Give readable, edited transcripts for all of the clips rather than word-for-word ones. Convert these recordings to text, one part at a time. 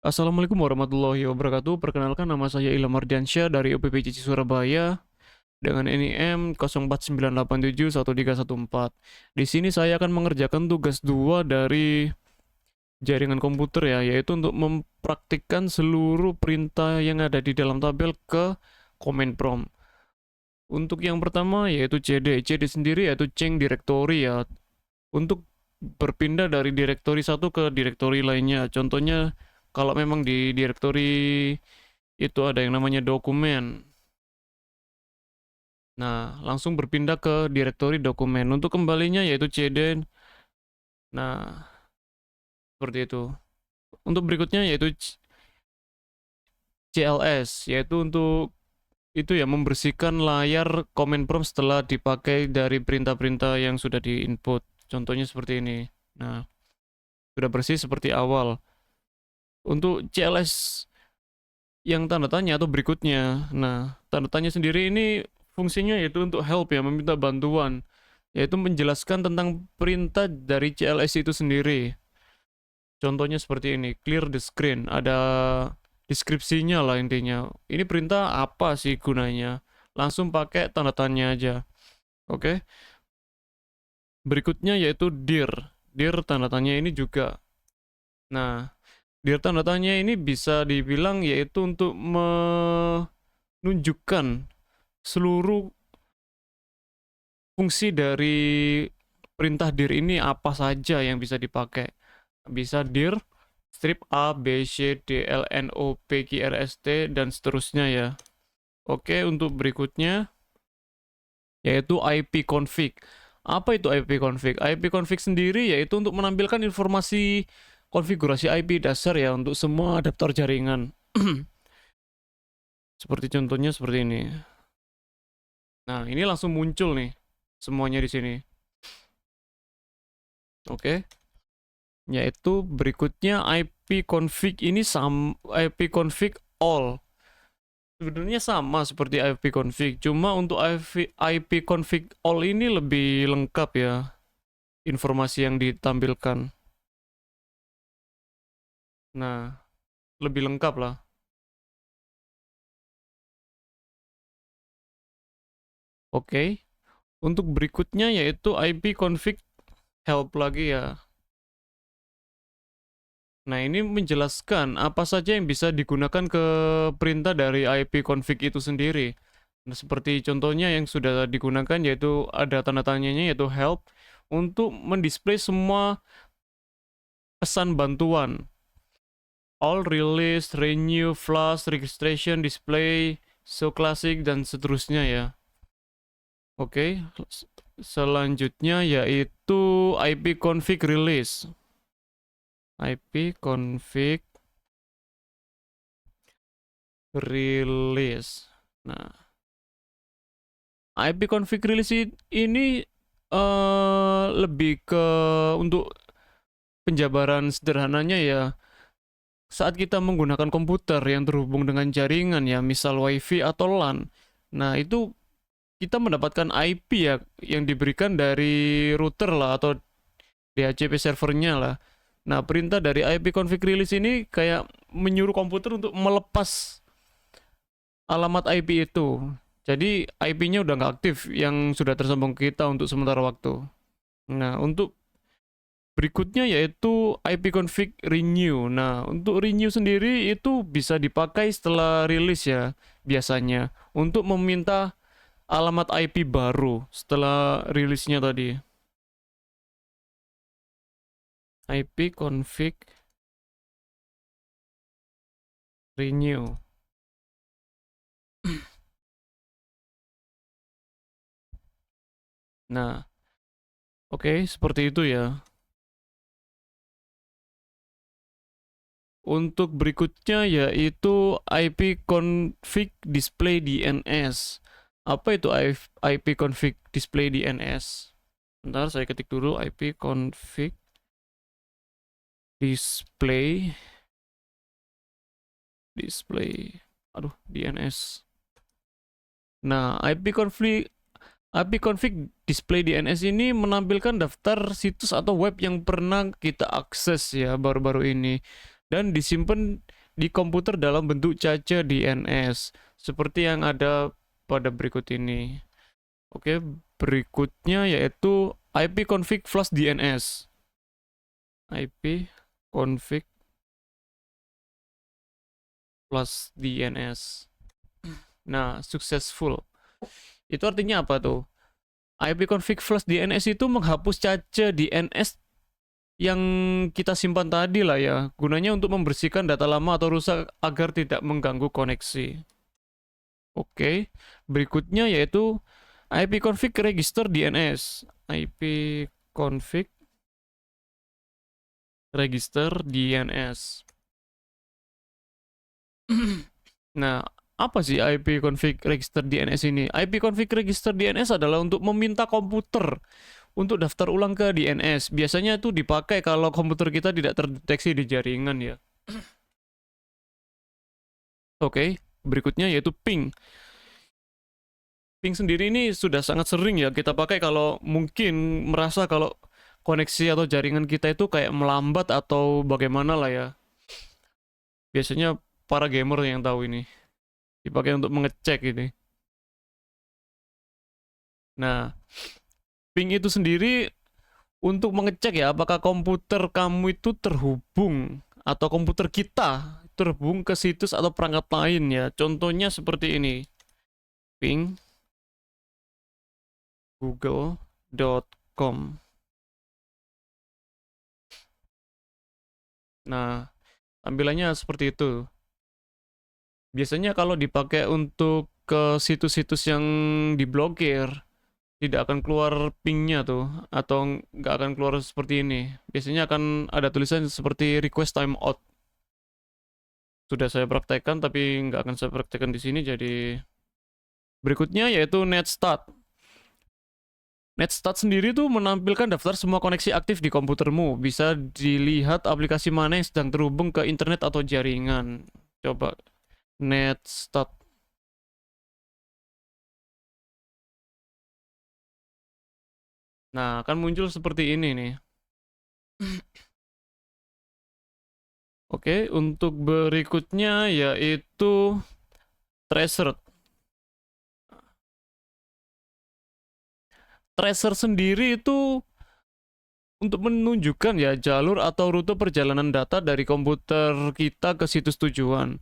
Assalamualaikum warahmatullahi wabarakatuh. Perkenalkan nama saya Ilham Ardiansyah dari UPPJC Surabaya dengan NIM 0498713114. Di sini saya akan mengerjakan tugas 2 dari jaringan komputer ya, yaitu untuk mempraktikkan seluruh perintah yang ada di dalam tabel ke command prompt. Untuk yang pertama yaitu CD. CD sendiri yaitu change directory ya. Untuk berpindah dari directory satu ke directory lainnya. Contohnya kalau memang di directory itu ada yang namanya dokumen. Nah, langsung berpindah ke directory dokumen. Untuk kembalinya yaitu cd. Nah, seperti itu. Untuk berikutnya yaitu cls, yaitu untuk itu ya membersihkan layar command prompt setelah dipakai dari perintah-perintah yang sudah di-input. Contohnya seperti ini. Nah, sudah bersih seperti awal. Untuk cls yang tanda tanya atau berikutnya. Nah, tanda tanya sendiri ini fungsinya yaitu untuk help ya, meminta bantuan, yaitu menjelaskan tentang perintah dari CLS itu sendiri. Contohnya seperti ini, clear the screen, ada deskripsinya lah intinya. Ini perintah apa sih gunanya? Langsung pakai tanda tanya aja. Oke. Berikutnya yaitu dir. Dir tanda tanya ini juga. Nah, dir tanda tanya ini bisa dibilang yaitu untuk menunjukkan seluruh fungsi dari perintah dir ini apa saja yang bisa dipakai. Bisa dir, strip A, B, C, D, L, N, O, P, Q, R, S, T, dan seterusnya ya. Oke, untuk berikutnya yaitu IP config. Apa itu IP config? IP config sendiri yaitu untuk menampilkan informasi konfigurasi IP dasar ya untuk semua adaptor jaringan. Seperti contohnya seperti ini. Nah, ini langsung muncul nih semuanya di sini. Oke. Yaitu berikutnya IP config ini IP config all. Sebenarnya sama seperti IP config, cuma untuk IP config all ini lebih lengkap ya informasi yang ditampilkan. Nah, lebih lengkap lah. Oke. Untuk berikutnya yaitu IP config help lagi ya. Nah, ini menjelaskan apa saja yang bisa digunakan ke perintah dari IP config itu sendiri. Nah, seperti contohnya yang sudah digunakan yaitu ada tanda tanyanya yaitu help untuk mendisplay semua pesan bantuan. All, release, renew, flash, registration, display, show classic, dan seterusnya ya. Oke, selanjutnya yaitu IP config release. IP config release. Nah, IP config release ini lebih ke untuk penjabaran sederhananya ya. Saat kita menggunakan komputer yang terhubung dengan jaringan ya, misal WiFi atau LAN. Nah, itu kita mendapatkan IP ya yang diberikan dari router lah atau DHCP servernya lah. Nah, perintah dari IP config release ini kayak menyuruh komputer untuk melepas alamat IP itu. Jadi IP-nya udah nggak aktif yang sudah tersambung ke kita untuk sementara waktu. Nah, untuk berikutnya yaitu IP config renew. Nah, untuk renew sendiri itu bisa dipakai setelah rilis ya biasanya untuk meminta alamat IP baru setelah rilisnya tadi. IP config renew. Nah, oke, seperti itu ya. Untuk berikutnya yaitu IP config display DNS. Apa itu IP config display DNS? Bentar, saya ketik dulu IP config display DNS. Nah, IP config display DNS ini menampilkan daftar situs atau web yang pernah kita akses ya baru-baru ini. dan disimpan di komputer dalam bentuk cache DNS seperti yang ada pada berikut ini. Oke, berikutnya yaitu ipconfig flush DNS. ipconfig flush DNS. Nah, successful. Itu artinya apa tuh? ipconfig flush DNS itu menghapus cache DNS yang kita simpan tadi lah ya. Gunanya untuk membersihkan data lama atau rusak agar tidak mengganggu koneksi. Oke, berikutnya yaitu ipconfig register DNS. ipconfig register DNS. Nah, apa sih ipconfig register DNS ini? ipconfig register DNS adalah untuk meminta komputer untuk daftar ulang ke DNS. Biasanya itu dipakai kalau komputer kita tidak terdeteksi di jaringan ya. Oke, berikutnya yaitu ping. Ping sendiri ini sudah sangat sering ya kita pakai kalau mungkin merasa kalau koneksi atau jaringan kita itu kayak melambat atau bagaimana lah ya. Biasanya para gamer yang tahu ini. Dipakai untuk mengecek ini. Nah, ping itu sendiri untuk mengecek ya apakah komputer kamu itu terhubung atau komputer kita terhubung ke situs atau perangkat lain ya. Contohnya seperti ini. Ping google.com. Nah, tampilannya seperti itu. Biasanya kalau dipakai untuk ke situs-situs yang diblokir, tidak akan keluar pingnya tuh, atau nggak akan keluar seperti ini. Biasanya akan ada tulisan seperti request timeout. Sudah saya praktekkan, tapi nggak akan saya praktekkan di sini, jadi berikutnya yaitu netstat. Netstat sendiri tuh menampilkan daftar semua koneksi aktif di komputermu. Bisa dilihat aplikasi mana yang sedang terhubung ke internet atau jaringan. Coba netstat. Nah, akan muncul seperti ini nih. Oke, untuk berikutnya yaitu tracer. Tracer sendiri itu untuk menunjukkan ya jalur atau rute perjalanan data dari komputer kita ke situs tujuan.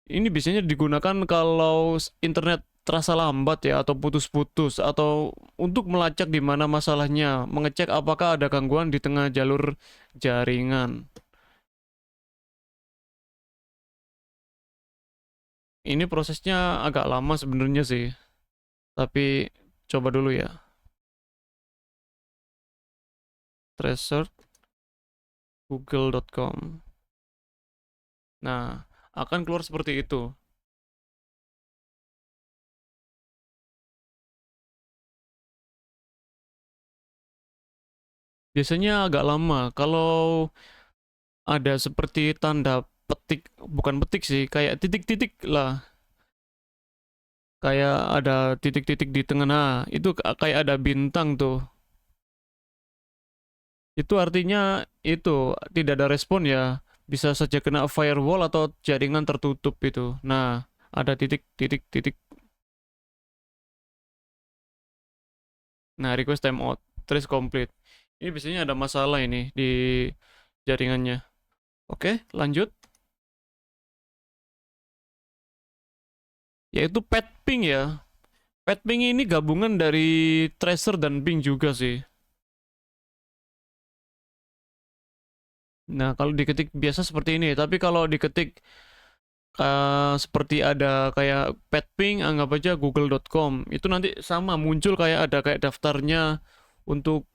Ini biasanya digunakan kalau internet terasa lambat ya atau putus-putus atau untuk melacak di mana masalahnya, mengecek apakah ada gangguan di tengah jalur jaringan. Ini prosesnya agak lama sebenarnya sih. Tapi coba dulu ya. Tracer google.com. Nah, akan keluar seperti itu. Biasanya agak lama. Kalau ada seperti tanda petik, bukan petik sih, kayak titik-titik lah. Kayak ada titik-titik di tengah. Nah, itu kayak ada bintang tuh. Itu artinya itu tidak ada respon ya. Bisa saja kena firewall atau jaringan tertutup itu. Nah, ada titik-titik-titik. Nah, request timeout, trace complete. Ini biasanya ada masalah ini di jaringannya. Oke, lanjut. Yaitu pet ping ya. Pet ping ini gabungan dari tracer dan ping juga sih. Nah, kalau diketik biasa seperti ini, tapi kalau diketik seperti ada kayak petping, anggap aja google.com, itu nanti sama muncul kayak ada kayak daftarnya untuk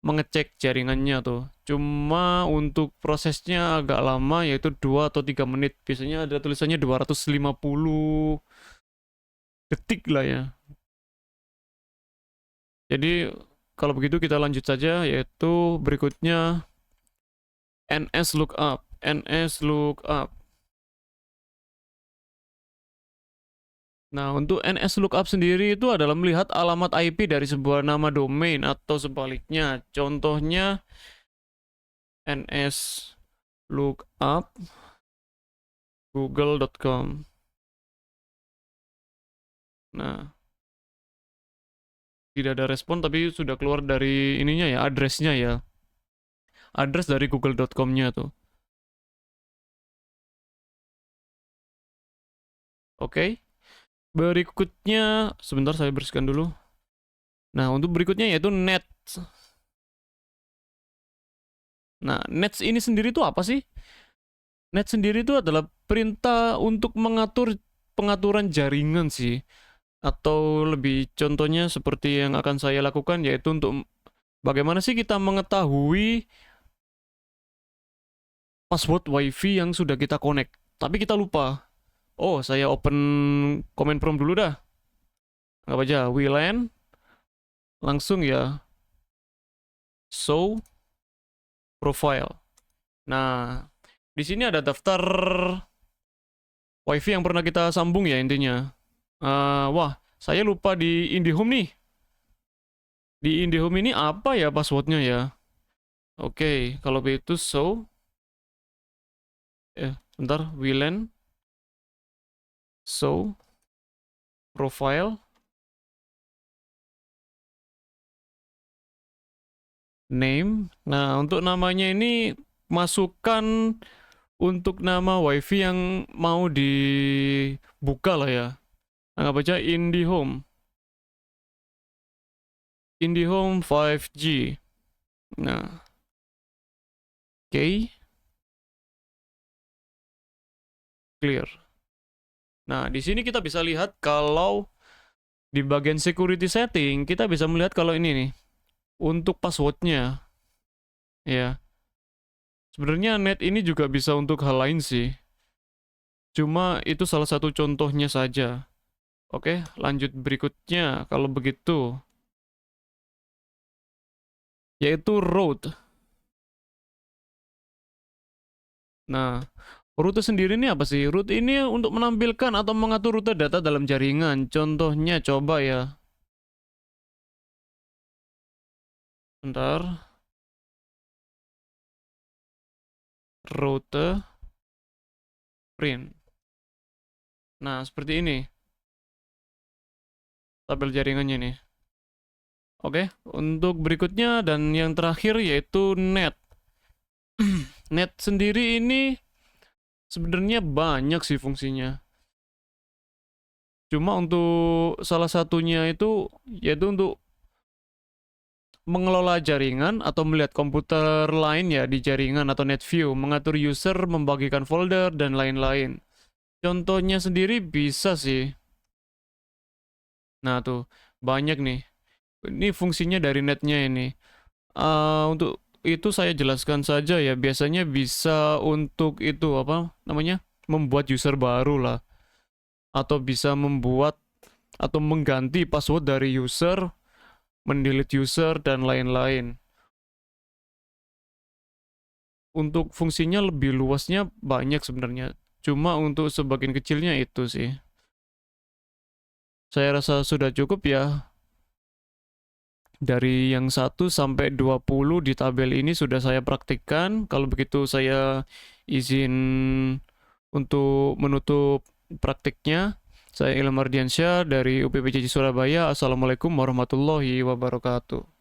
mengecek jaringannya tuh. Cuma untuk prosesnya agak lama, yaitu 2 atau 3 menit. Biasanya ada tulisannya 250 detik lah ya. Jadi kalau begitu kita lanjut saja, yaitu berikutnya NS lookup. NS lookup. Nah, untuk NS lookup sendiri itu adalah melihat alamat IP dari sebuah nama domain atau sebaliknya. Contohnya NS look up google.com. Nah, tidak ada respon tapi sudah keluar dari ininya ya, addressnya ya. Address dari google.com-nya tuh. Oke. Berikutnya, sebentar saya bersihkan dulu. Nah, untuk berikutnya yaitu Nets. Nah, Nets ini sendiri tuh apa sih? Nets sendiri itu adalah perintah untuk mengatur pengaturan jaringan sih. Atau lebih contohnya seperti yang akan saya lakukan yaitu untuk bagaimana sih kita mengetahui password WiFi yang sudah kita connect. Tapi kita lupa. Oh, saya open command prompt dulu dah. Anggap aja WLAN langsung ya show profile. Nah, di sini ada daftar WiFi yang pernah kita sambung ya intinya. Wah, saya lupa di IndiHome nih. Di IndiHome ini apa ya passwordnya ya? Oke, kalau begitu show. Bentar, WLAN show profile name. Nah, untuk namanya ini masukkan untuk nama WiFi yang mau dibuka lah ya. Anggap aja IndiHome. IndiHome 5G. Nah, oke. Clear. Nah, di sini kita bisa lihat kalau di bagian security setting, kita bisa melihat kalau ini nih, untuk passwordnya. Ya, sebenarnya net ini juga bisa untuk hal lain sih. Cuma itu salah satu contohnya saja. Oke, lanjut berikutnya. Kalau begitu, yaitu route. Nah, rute sendiri ini apa sih? Route ini untuk menampilkan atau mengatur rute data dalam jaringan. Contohnya coba ya. Bentar. Rute print. Nah, seperti ini. Tabel jaringannya nih. Oke, untuk berikutnya dan yang terakhir yaitu net. Net sendiri ini sebenarnya banyak sih fungsinya. Cuma untuk salah satunya itu yaitu untuk mengelola jaringan atau melihat komputer lain ya di jaringan atau net view, mengatur user, membagikan folder dan lain-lain. Contohnya sendiri bisa sih. Nah tuh, banyak nih. Ini fungsinya dari netnya ini. Untuk itu saya jelaskan saja ya. Biasanya bisa untuk itu apa namanya? Membuat user baru lah. Atau bisa membuat atau mengganti password dari user, mendelete user dan lain-lain. Untuk fungsinya lebih luasnya banyak sebenarnya. Cuma untuk sebagian kecilnya itu sih. Saya rasa sudah cukup ya. Dari yang 1 sampai 20 di tabel ini sudah saya praktikkan. Kalau begitu saya izin untuk menutup praktiknya. Saya Ilham Ardiansyah dari UPPJJ Surabaya. Assalamualaikum warahmatullahi wabarakatuh.